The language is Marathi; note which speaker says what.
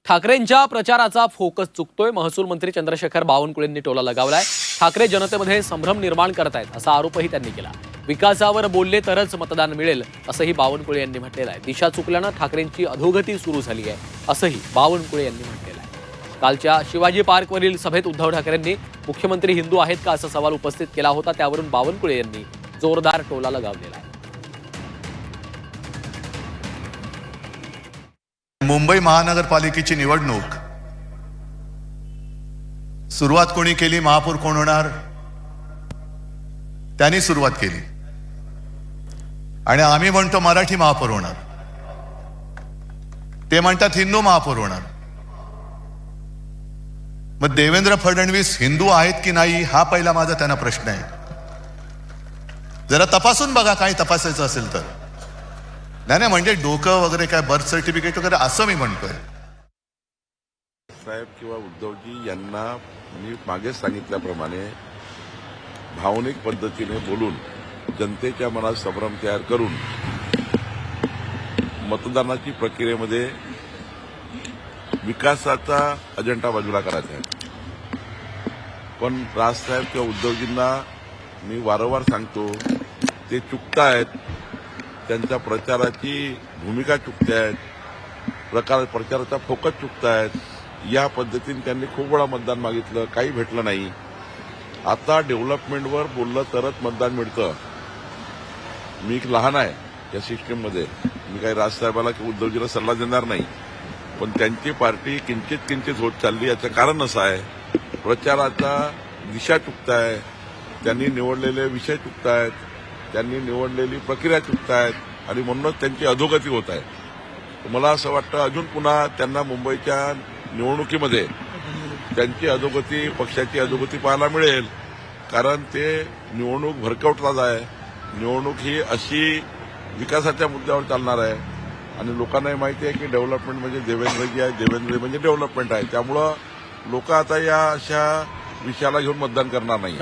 Speaker 1: ठाकरेंच्या प्रचाराचा फोकस चुकतोय. महसूल मंत्री चंद्रशेखर बावनकुळेंनी टोला लगावलाय. ठाकरे जनतेमध्ये संभ्रम निर्माण करतायत असा आरोपही त्यांनी केला. विकासावर बोलले तरच मतदान मिळेल असंही बावनकुळे यांनी म्हटलेलं आहे. दिशा चुकल्यानं ठाकरेंची अधोगती सुरू झाली आहे असंही बावनकुळे यांनी म्हटलेलं आहे. कालच्या शिवाजी पार्कवरील सभेत उद्धव ठाकरेंनी मुख्यमंत्री हिंदू आहेत का असा सवाल उपस्थित केला होता. त्यावरून बावनकुळे यांनी जोरदार टोला लगावलेला आहे.
Speaker 2: मुंबई महानगरपालिकेची निवडणूक सुरुवात कोणी केली, महापौर कोण होणार त्यांनी सुरुवात केली आणि आम्ही म्हणतो मराठी महापौर होणार, ते म्हणतात हिंदू महापौर होणार. मग देवेंद्र फडणवीस हिंदू आहेत की नाही हा पहिला माझा त्यांना प्रश्न आहे. जरा तपासून बघा, काही तपासायचं असेल तर. नाही म्हणजे डोकं वगैरे काय बर्थ सर्टिफिकेट वगैरे असं मी म्हणतोय.
Speaker 3: साहेब किंवा उद्धवजी यांना मी मागे सांगितल्याप्रमाणे भावनिक पद्धतीने बोलून जनतेच्या मनात संभ्रम तयार करून मतदानाची प्रक्रियेमध्ये विकासाचा अजेंडा बाजूला करायचा आहे. पण राजसाहेब किंवा उद्धवजींना मी वारंवार सांगतो, ते चुकतायत. त्यांच्या प्रचाराची भूमिका चुकतायत, प्रचाराचा फोकस चुकतायत. या पद्धतीने त्यांनी खूप वेळा मतदान मागितलं, काही भेटलं नाही. आता डेव्हलपमेंटवर बोललं तरच मतदान मिळतं. मी एक लहान आहे या सिस्टीममध्ये. मी काही राजसाहेबाला किंवा उद्धवजीला सल्ला देणार नाही. पण त्यांची पार्टी किंचित होत चालली. याचं कारण असं आहे, प्रचाराचा दिशा चुकताय, त्यांनी निवडलेले विषय चुकतायत, त्यांनी निवडलेली प्रक्रिया चुकतायत आणि म्हणूनच त्यांची अधोगती होत आहे. मला असं वाटतं अजून पुन्हा त्यांना मुंबईच्या निवडणुकीमध्ये त्यांची अधोगती, पक्षाची अधोगती पाहायला मिळेल. कारण ते निवडणूक भरकवतात आहे. निवडणूक ही अशी विकासाच्या मुद्द्यावर चालणार आहे आणि लोकांनाही माहिती आहे की डेव्हलपमेंट म्हणजे देवेंद्रजी आहे, देवेंद्र म्हणजे डेव्हलपमेंट आहे. त्यामुळं लोक आता या अशा विषयाला घेऊन मतदान करणार नाही.